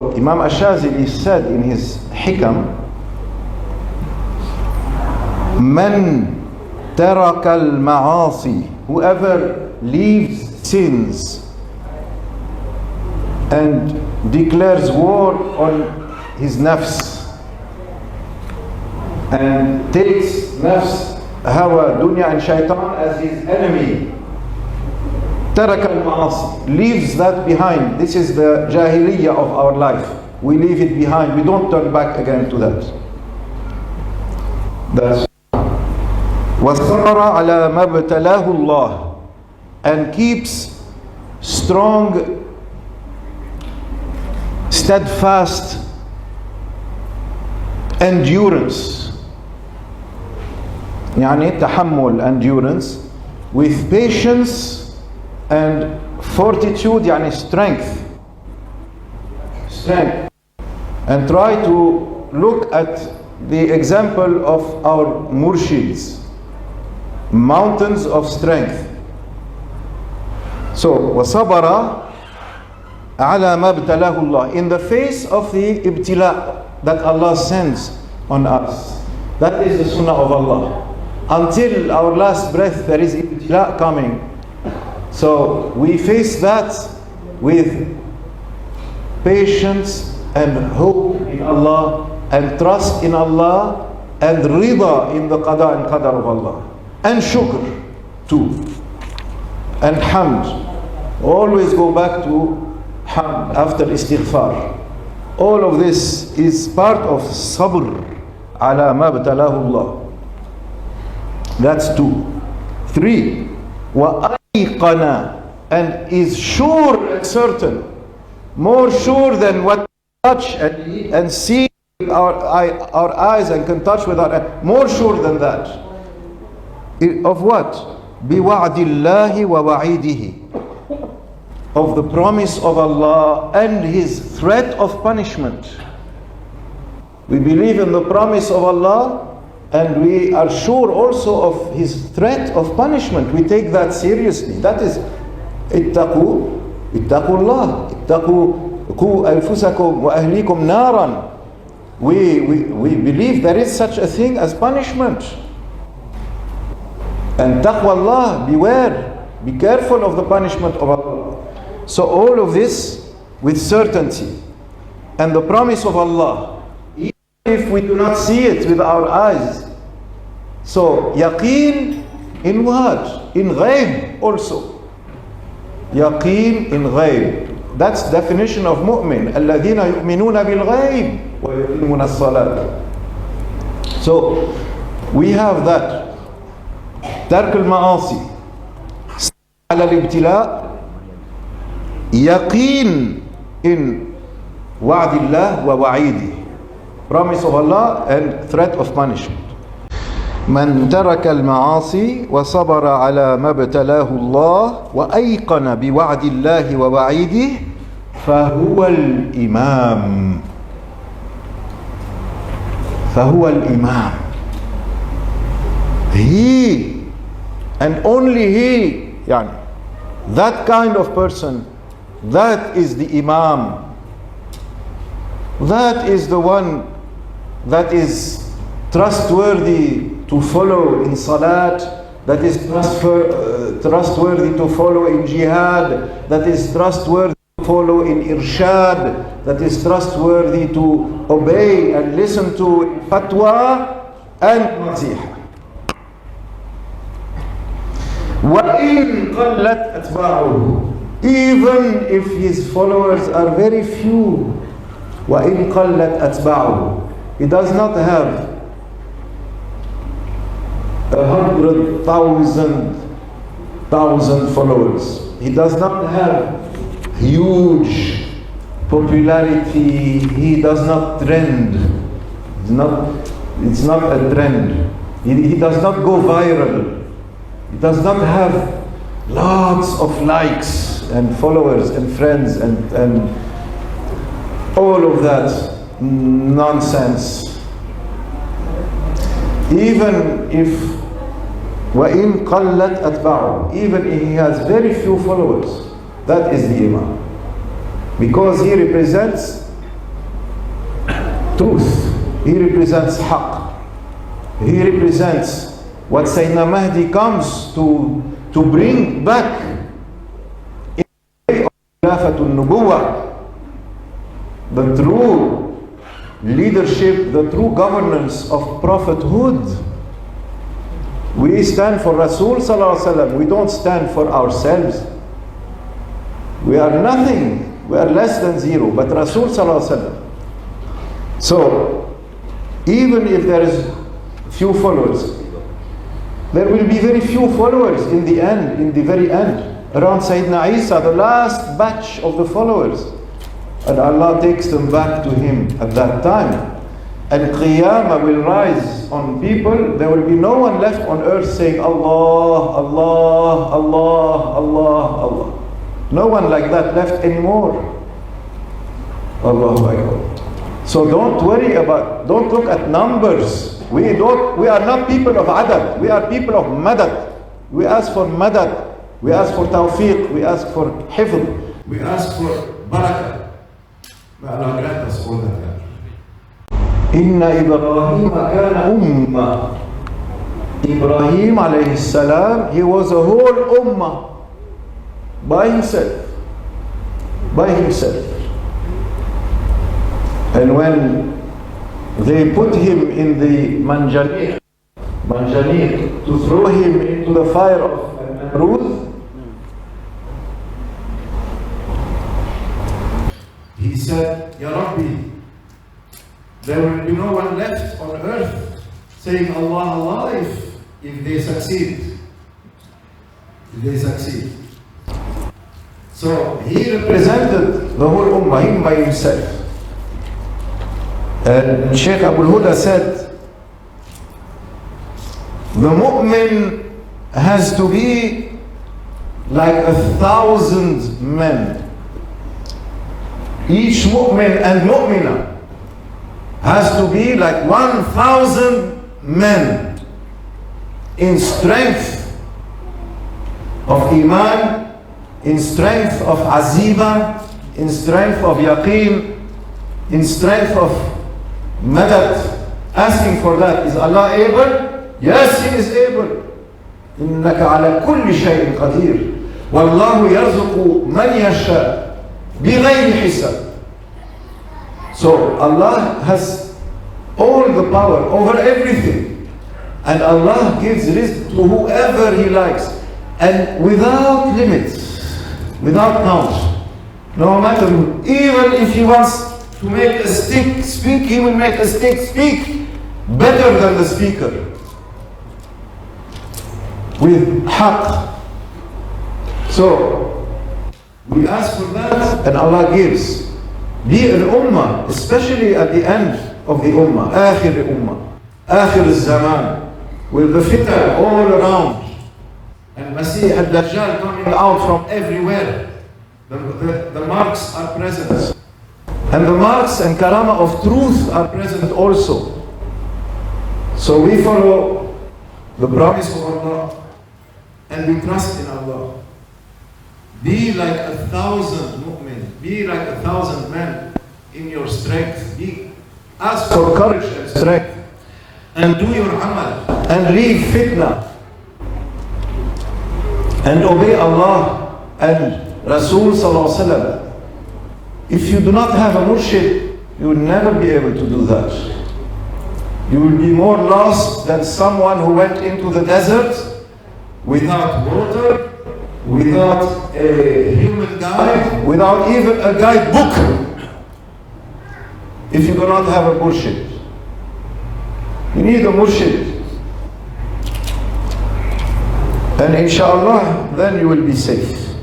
So Imam al-Shadhili said in his Hikam, Man taraka al-ma'asi, whoever leaves sins and declares war on his nafs and takes nafs, hawa, dunya and shaitan as his enemy, taraka al-ma'asi, leaves that behind. This is the jahiliyyah of our life. We leave it behind. We don't turn back again to that. That's وَصَبَرَ عَلَى مَا ابْتَلَاهُ اللَّهُ, and keeps strong, steadfast endurance, يعني تحمل, endurance, with patience and fortitude, يعني strength, and try to look at the example of our murshids, mountains of strength. So وَصَبَرَ عَلَى مَا ابْتَلَاهُ اللَّهُ, in the face of the ibtila that Allah sends on us. That is the sunnah of Allah. Until our last breath there is ibtila coming. So we face that with patience and hope in Allah and trust in Allah and rida in the qada and qadar of Allah. And shukr too. And hamd. Always go back to hamd after istighfar. All of this is part of sabr ala ma btalahu Allah. That's 2. 3. Wa ayqana, and is sure and certain, more sure than what touch and see with our eyes and can touch with our eyes, more sure than that. Of what? بِوَعْدِ اللَّهِ وَوَعِيدِهِ, of the promise of Allah and His threat of punishment. We believe in the promise of Allah and we are sure also of His threat of punishment. We take that seriously. That is اتقوا الله اتقوا أنفسكم وأهليكم نارا. We believe there is such a thing as punishment. And taqwa Allah, beware, be careful of the punishment of Allah. So all of this with certainty. And the promise of Allah, even if we do not see it with our eyes. So yaqeen in what? In ghaib also. Yaqeen in ghaib. That's definition of mu'min. الَّذِينَ يُؤْمِنُونَ بِالْغَيْبِ وَيُقِيمُونَ الصَّلَاةَ. So we have that. ترك المعاصي على الابتلاء, يقين in وعد الله ووعيده, promise of Allah and threat of punishment. من ترك المعاصي وصبر على ما ابتلاه الله وأيقن بوعد الله ووعيده فهو الإمام. فهو الإمام. He and only he, yani, that kind of person, that is the Imam. That is the one that is trustworthy to follow in salat, that is trustworthy to follow in jihad, that is trustworthy to follow in irshad, that is trustworthy to obey and listen to in fatwa and nasiha. وَإِن قَلَّتْ أَتْبَاعُهُ, even if his followers are very few. وَإِن قَلَّتْ أَتْبَاعُهُ, he does not have 100,000 followers. He does not have huge popularity. He does not trend. It's not a trend. He does not go viral. He does not have lots of likes and followers and friends and all of that nonsense. Even if وَإِن قَلَّتْ أَتْبَعُهُ, even if he has very few followers, that is the Imam. Because he represents truth. He represents haqq. He represents what Sayyidina Mahdi comes to bring back in the way of Khilafatul Nubuwwah, the true leadership, the true governance of prophethood. We stand for Rasul Sallallahu Alaihi Wasallam. We don't stand for ourselves. We are nothing. We are less than zero. But Rasul Sallallahu Alaihi Wasallam. So, even if there is few followers, there will be very few followers in the end, in the very end. Around Sayyidina Isa, the last batch of the followers. And Allah takes them back to Him at that time. And Qiyamah will rise on people. There will be no one left on earth saying Allah, Allah, Allah, Allah, Allah. No one like that left anymore. Allahu Akbar. So don't worry don't look at numbers. We are not people of adad. We are people of madad. We ask for madad. We ask for tawfiq. We ask for hifd. We ask for barakah. May Allah grant us all that. Inna Ibrahim kana ummah. Ibrahim alayhi salam, he was a whole ummah by himself. By himself. And when they put him in the manjaniq to throw him into the fire of Namrud, he said, Ya Rabbi, there will be no one left on earth saying Allah, Allah if they succeed. If they succeed. So he represented the whole ummah, him by himself. And Shaykh Abu Huda said, the mu'min has to be like 1,000 men. Each mu'min and mu'mina has to be like 1,000 men in strength of iman, in strength of azima, in strength of yaqeen, in strength of madad, asking for that. Is Allah able? Yes, He is able. إنك على كل شيء قدير والله يرزق من يشاء بغير حساب. So Allah has all the power over everything, and Allah gives rizq to whoever He likes, and without limits, without count. No matter, even if He wants to make a stick speak, He will make a stick speak better than the speaker, with haqq. So we ask for that, and Allah gives. Be an ummah, especially at the end of the ummah, akhir al-zaman, with the fitan all around, and Masih al-Dajjal coming out from everywhere. The marks are present, and the marks and karama of truth are present also. So we follow the promise of Allah, and we trust in Allah. Be like 1,000 mu'min, be like 1,000 men in your strength. Ask for courage and strength, and do your amal, and leave fitna, and obey Allah and Rasul Sallallahu Alaihi Wasallam. If you do not have a murshid, you will never be able to do that. You will be more lost than someone who went into the desert without water, without a human guide, without even a guidebook. If you do not have a murshid, you need a murshid. And inshallah, then you will be safe.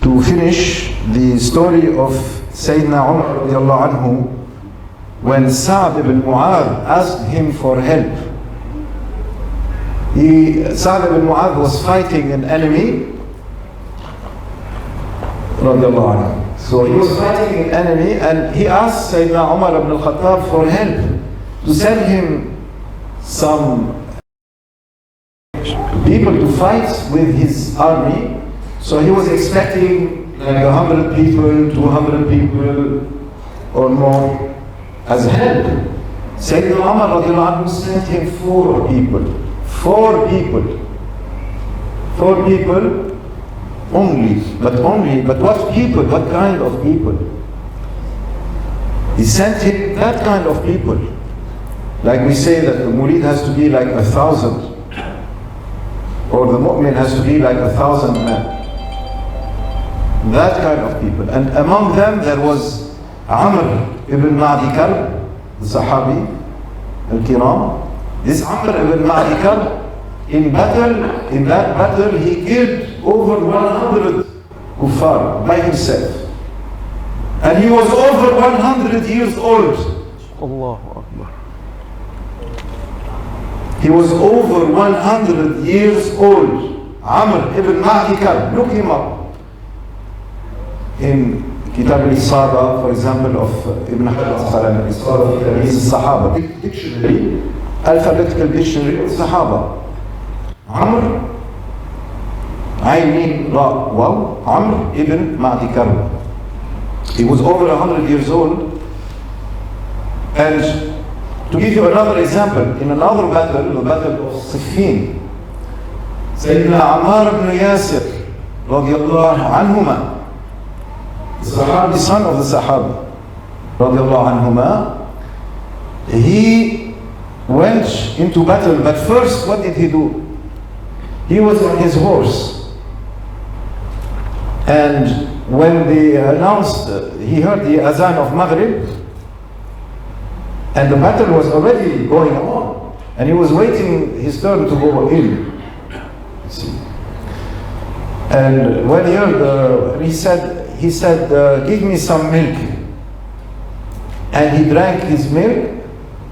To finish the story of Sayyidina Umar radiallahu anhu, when Sa'd ibn Mu'adh asked him for help. Sa'd ibn Mu'adh was fighting an enemy, radiallahu anhu. So he was fighting an enemy, and he asked Sayyidina Umar ibn al-Khattab for help, to send him some people to fight with his army. So he was expecting like 100 people, 200 people or more. as help. Sayyidina Umar radiallahu anhu sent him 4 people. 4 people. 4 people only. But what people? What kind of people? He sent him that kind of people. Like we say that the murid has to be like 1,000. Or the mu'min has to be like 1,000 men. That kind of people. And among them there was Amr ibn Ma'di Karb, the Sahabi al-Kiram. This Amr ibn Ma'di Karb, in that battle he killed over 100 kuffar by himself. And he was over 100 years old. Allahu Akbar. He was over 100 years old. Amr ibn Ma'di Karb, look him up. In Kitab al-Sada, for example, of Ibn Hajar al-Asqalani, his Sahaba, dictionary, alphabetical dictionary of Sahaba. Amr, Ayn Mim Ra Waw, Amr ibn Ma'di Karb. He was over 100 years old. And to give you another example, in another battle, the battle of Siffin, Sayyidina Ammar ibn Yasir, radiallahu anhuma, the son of the Sahaba, radiallahu anhuma, he went into battle, but first what did he do? He was on his horse, and when they announced, he heard the azan of Maghrib, and the battle was already going on, and he was waiting his turn to go in. See. And when he heard, he said, give me some milk. And he drank his milk,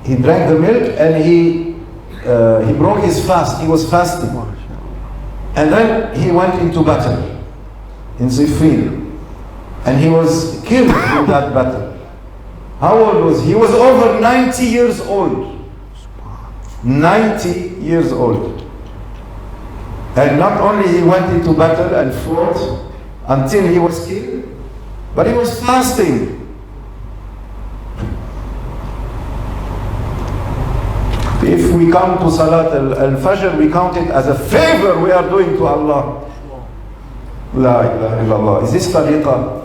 he drank the milk, and he broke his fast, he was fasting. And then he went into battle in Siffin, and he was killed in that battle. How old was he? He was over 90 years old. 90 years old. And not only he went into battle and fought until he was killed, but he was fasting. If we come to Salat al-Fajr, we count it as a favor we are doing to Allah. La ilaha illallah. Is this Tariqa?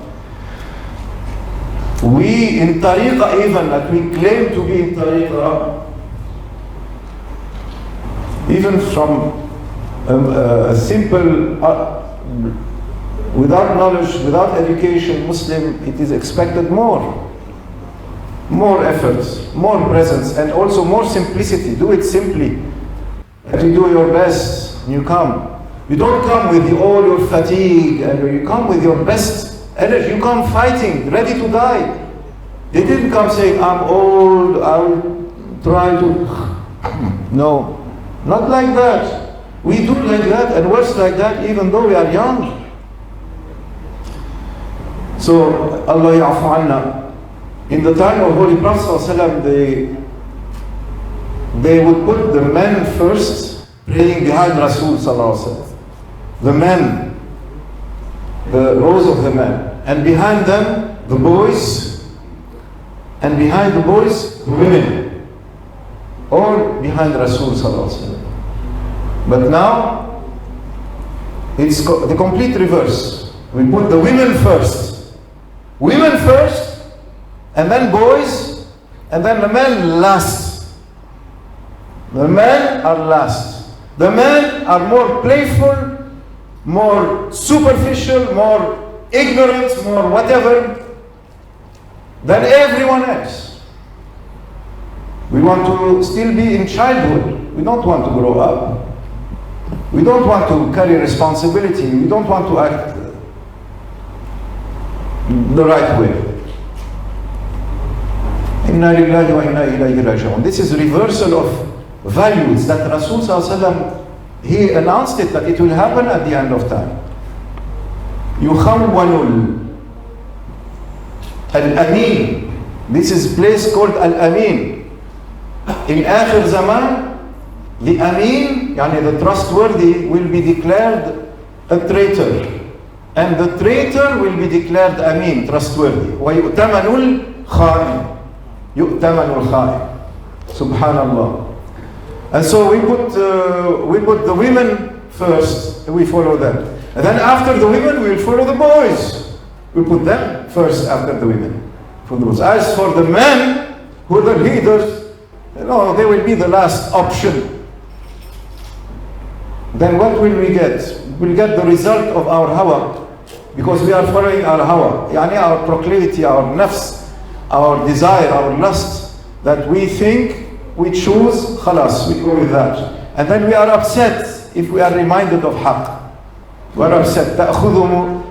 We in Tariqa, even that we claim to be in Tariqa, even from a simple, without knowledge, without education, Muslim, it is expected more efforts, more presence, and also more simplicity. Do it simply. And you do your best, you come. You don't come with all your fatigue, and you come with your best energy. You come fighting, ready to die. They didn't come saying, I'm old, I'll try to... No, not like that. We do like that and worse like that, even though we are young. So, Allah ya'fu anna. In the time of Holy Prophet ﷺ, they would put the men first, praying behind Rasul ﷺ. The men, the rows of the men, and behind them the boys, and behind the boys the women, all behind Rasul ﷺ. But now it's the complete reverse. We put the women first, and then boys, and then the men last. The men are last. The men are more playful, more superficial, more ignorant, more whatever than everyone else. We want to still be in childhood. We don't want to grow up. We don't want to carry responsibility. We don't want to act the right way. Inna lillahi wa inna ilayhi raji'un. This is reversal of values that Rasul ﷺ, he announced it, that it will happen at the end of time. Yukhawwanul al-Amin. This is a place called al-Amin. In Akhir Zaman, the Amin, yani the trustworthy, will be declared a traitor. And the traitor will be declared Amin, trustworthy. وَيُؤْتَمَنُ الْخَائِنُ. يؤتمن الخائن. Subhanallah. And so we put the women first, we follow them. And then after the women, we will follow the boys. We put them first after the women. As for the men, who are the leaders, they will be the last option. Then what will we get? We'll get the result of our hawa, because we are following our hawa, yani our proclivity, our nafs, our desire, our lust, that we think, we choose, khalas, we go with that. And then we are upset if we are reminded of haqq. We are upset. تأخذهم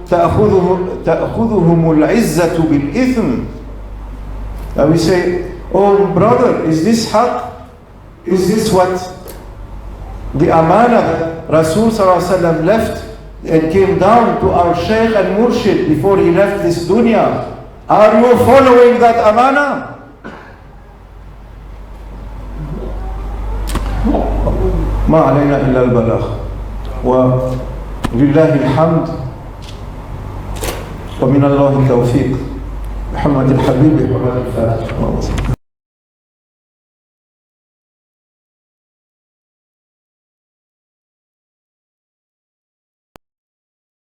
العزة بالإثم. And we say, oh brother, is this haqq? Is this what the amana that Rasul ﷺ left and came down to our Shaykh and Murshid before he left this dunya? Are you following that amana? ما علينا إلا البلاغ ولله الحمد ومن الله التوفيق. محمد الحبيب.